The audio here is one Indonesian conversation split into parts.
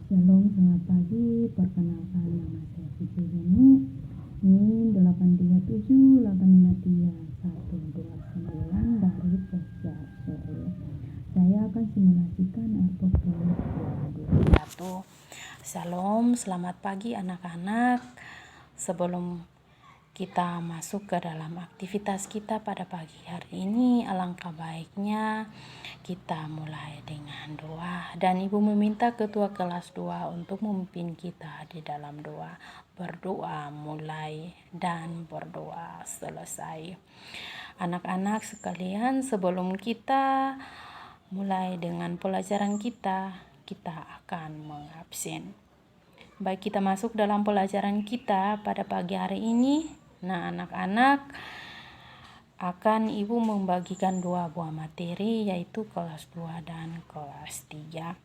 Shalom, selamat pagi. Perkenalkan, nama saya Siti Jenu. Ini 837853129 dari Posjar Solo. Saya akan simulasikan Al-Qur'an 2021. Shalom, selamat pagi anak-anak. Sebelum kita masuk ke dalam aktivitas kita pada pagi hari ini, alangkah baiknya kita mulai dengan doa, dan Ibu meminta ketua kelas 2 untuk memimpin kita di dalam doa. Berdoa mulai dan berdoa selesai. Anak-anak sekalian, sebelum kita mulai dengan pelajaran kita akan mengabsen. Baik, kita masuk dalam pelajaran kita pada pagi hari ini. Nah, anak-anak, akan Ibu membagikan 2 buah materi, yaitu kelas 2 dan kelas 3.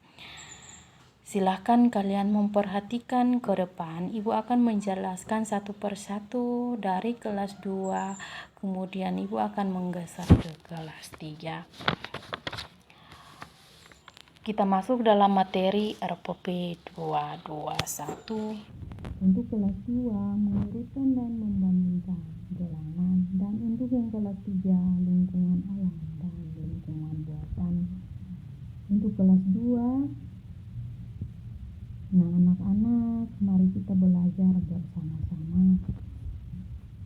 Silahkan kalian memperhatikan ke depan. Ibu akan menjelaskan satu persatu dari kelas 2, kemudian Ibu akan menggeser ke kelas 3. Kita masuk dalam materi RPP 221. Untuk kelas 2, mengurutkan dan membandingkan bilangan, dan untuk yang kelas 3, lingkungan alam dan lingkungan buatan. Untuk kelas 2, nah anak-anak, mari kita belajar bersama-sama.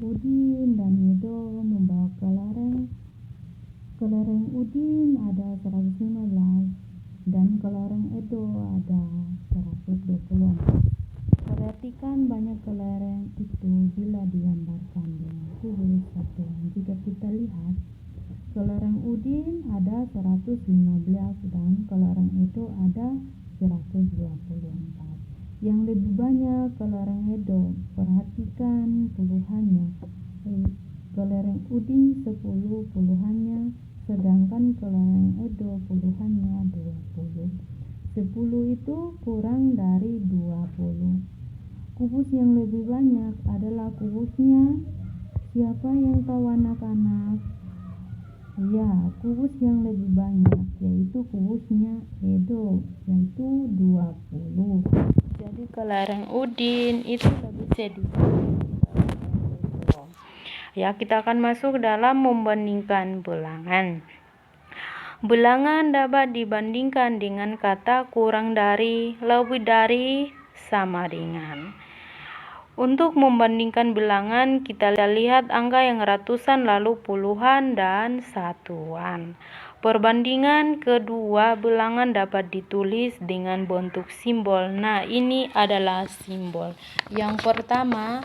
Udin dan Edo membawa kelereng. Kelereng Udin ada 115 dan kelereng Edo ada 124. Perhatikan banyak kelereng itu bila digambarkan dengan kubus satuan. Jika kita lihat, kelereng Udin ada 115 dan kelereng Edo ada 124. Yang lebih banyak kelereng Edo, perhatikan puluhannya. Kelereng Udin 10 puluhannya, sedangkan kelereng Edo puluhannya 20. 10 itu kurang dari 20. Kubus yang lebih banyak adalah kubusnya siapa yang tahu anak-anak? Ya, kubus yang lebih banyak yaitu kubusnya Edo, yaitu 20. Jadi kelereng Udin itu lebih sedikit. Ya, kita akan masuk dalam membandingkan bilangan. Bilangan dapat dibandingkan dengan kata kurang dari, lebih dari, sama dengan. Untuk membandingkan bilangan, kita lihat angka yang ratusan, lalu puluhan, dan satuan. Perbandingan kedua bilangan dapat ditulis dengan bentuk simbol. Nah, ini adalah simbol. Yang pertama,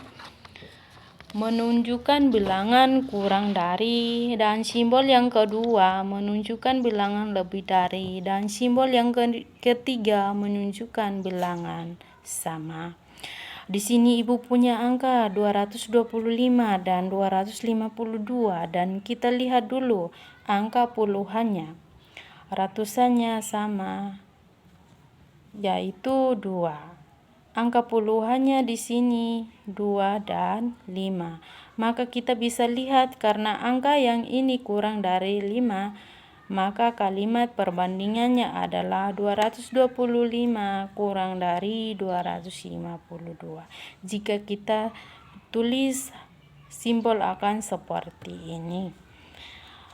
menunjukkan bilangan kurang dari, dan simbol yang kedua menunjukkan bilangan lebih dari, dan simbol yang ketiga menunjukkan bilangan sama. Di sini Ibu punya angka 225 dan 252, dan kita lihat dulu angka puluhannya. Ratusannya sama, yaitu 2. Angka puluhannya di sini 2 dan 5. Maka kita bisa lihat karena angka yang ini kurang dari 5, maka kalimat perbandingannya adalah 225 kurang dari 252. Jika kita tulis, simbol akan seperti ini.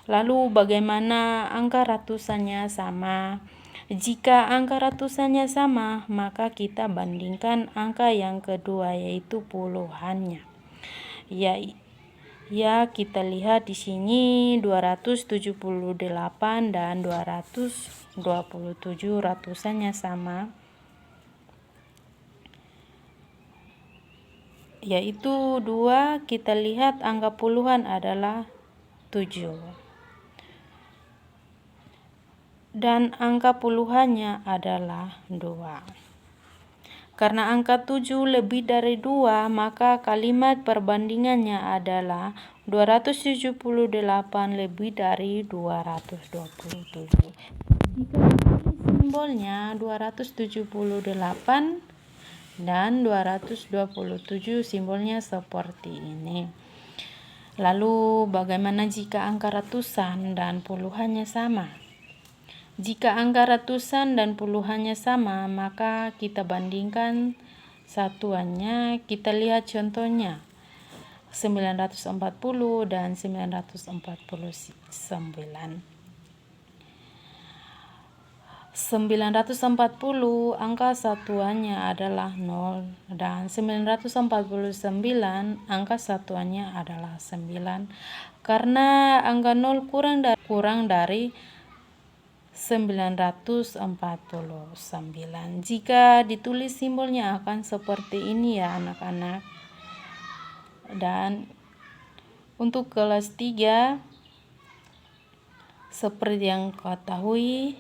Lalu bagaimana angka ratusannya sama? Jika angka ratusannya sama, maka kita bandingkan angka yang kedua, yaitu puluhannya. Ya, kita lihat di sini 278 dan 227 ratusannya sama, yaitu 2. Kita lihat angka puluhan adalah 7. Dan angka puluhannya adalah 2. Karena angka 7 lebih dari 2, maka kalimat perbandingannya adalah 278 lebih dari 227. Jika ditulis simbolnya 278 dan 227, simbolnya seperti ini. Lalu bagaimana jika angka ratusan dan puluhannya sama? Jika angka ratusan dan puluhannya sama, maka kita bandingkan satuannya. Kita lihat contohnya 940 dan 949. 940 angka satuannya adalah 0 dan 949 angka satuannya adalah 9. Karena angka 0 kurang dari 949. Jika ditulis simbolnya akan seperti ini ya anak-anak. Dan untuk kelas 3 seperti yang ketahui,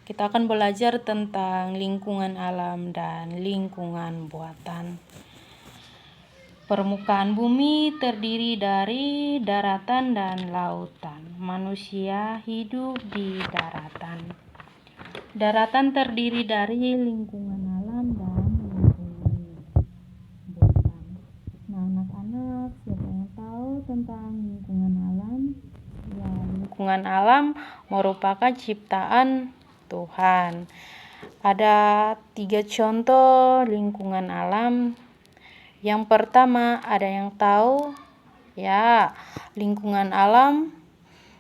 kita akan belajar tentang lingkungan alam dan lingkungan buatan. Permukaan bumi terdiri dari daratan dan lautan. Manusia hidup di daratan. Daratan terdiri dari lingkungan alam dan lingkungan buatan. Nah, anak-anak, siapa yang tahu tentang lingkungan alam? Ya, lingkungan alam merupakan ciptaan Tuhan. Ada 3 contoh lingkungan alam. Yang pertama, ada yang tahu? Ya, lingkungan alam.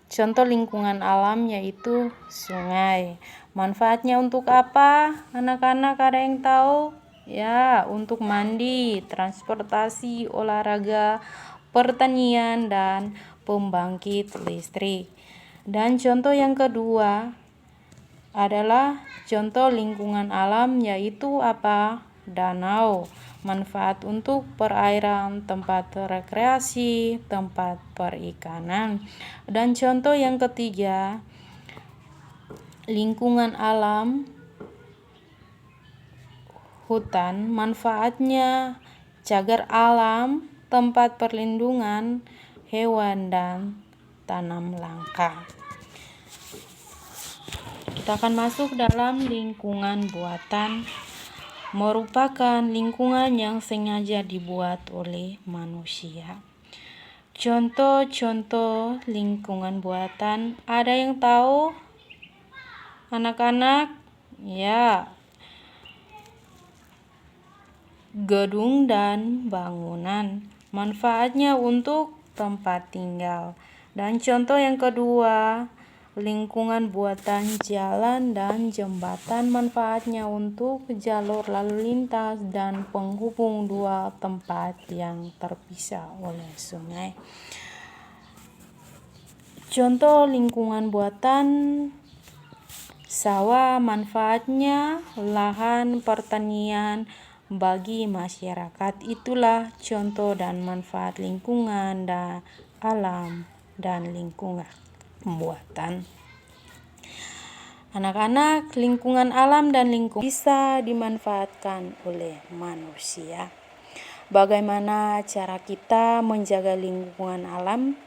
Contoh lingkungan alam yaitu sungai. Manfaatnya untuk apa? Anak-anak ada yang tahu? Ya, untuk mandi, transportasi, olahraga, pertanian, dan pembangkit listrik. Dan contoh yang kedua adalah contoh lingkungan alam yaitu apa? Danau. Manfaat untuk perairan, tempat rekreasi, tempat perikanan. Dan contoh yang ketiga, lingkungan alam hutan. Manfaatnya cagar alam, tempat perlindungan hewan dan tanam langka. Kita akan masuk dalam lingkungan buatan, merupakan lingkungan yang sengaja dibuat oleh manusia. Contoh-contoh lingkungan buatan, ada yang tahu? Anak-anak? Ya, gedung dan bangunan. Manfaatnya untuk tempat tinggal. Dan contoh yang kedua, lingkungan buatan jalan dan jembatan. Manfaatnya untuk jalur lalu lintas dan penghubung dua tempat yang terpisah oleh sungai. Contoh lingkungan buatan sawah. Manfaatnya lahan pertanian bagi masyarakat. Itulah contoh dan manfaat lingkungan dan alam dan lingkungan buatan. Anak-anak, lingkungan alam dan lingkungan bisa dimanfaatkan oleh manusia. Bagaimana cara kita menjaga lingkungan alam?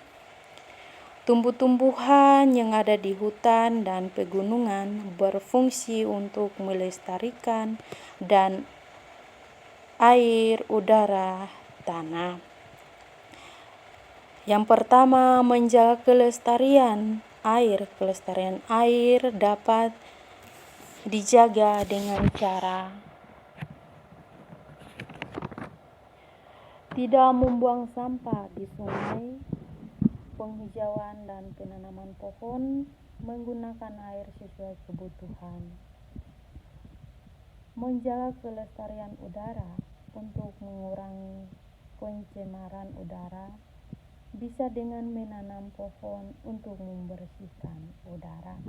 Tumbuh-tumbuhan yang ada di hutan dan pegunungan berfungsi untuk melestarikan dan air, udara, tanah. Yang pertama, menjaga kelestarian air. Kelestarian air dapat dijaga dengan cara tidak membuang sampah di sungai, penghijauan dan penanaman pohon, menggunakan air sesuai kebutuhan. Menjaga kelestarian udara untuk mengurangi pencemaran udara bisa dengan menanam pohon untuk membersihkan udara.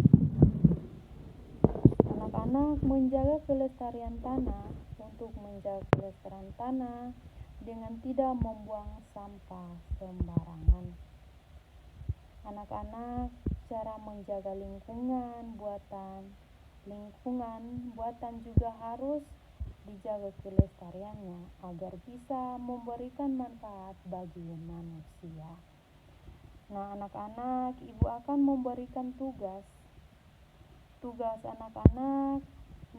Anak-anak, menjaga kelestarian tanah untuk menjaga kelestarian tanah dengan tidak membuang sampah sembarangan. Anak-anak, cara menjaga lingkungan buatan juga harus dijaga kelestariannya agar bisa memberikan manfaat bagi manusia. Nah, anak-anak, ibu akan memberikan tugas. Tugas anak-anak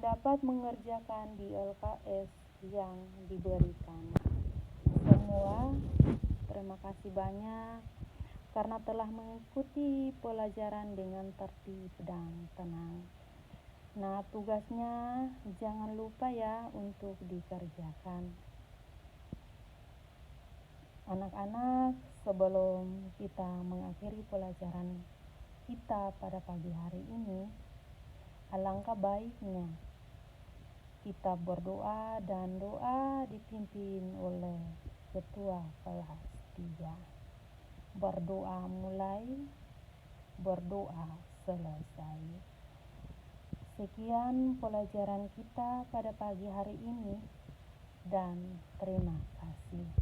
dapat mengerjakan di LKS yang diberikan. Semua, terima kasih banyak. karena telah mengikuti pelajaran dengan tertib dan tenang. Nah, tugasnya jangan lupa ya untuk dikerjakan. Anak-anak, sebelum kita mengakhiri pelajaran kita pada pagi hari ini, alangkah baiknya kita berdoa, dan doa dipimpin oleh ketua kelas 3. Berdoa mulai, berdoa selesai. Sekian pelajaran kita pada pagi hari ini, dan terima kasih.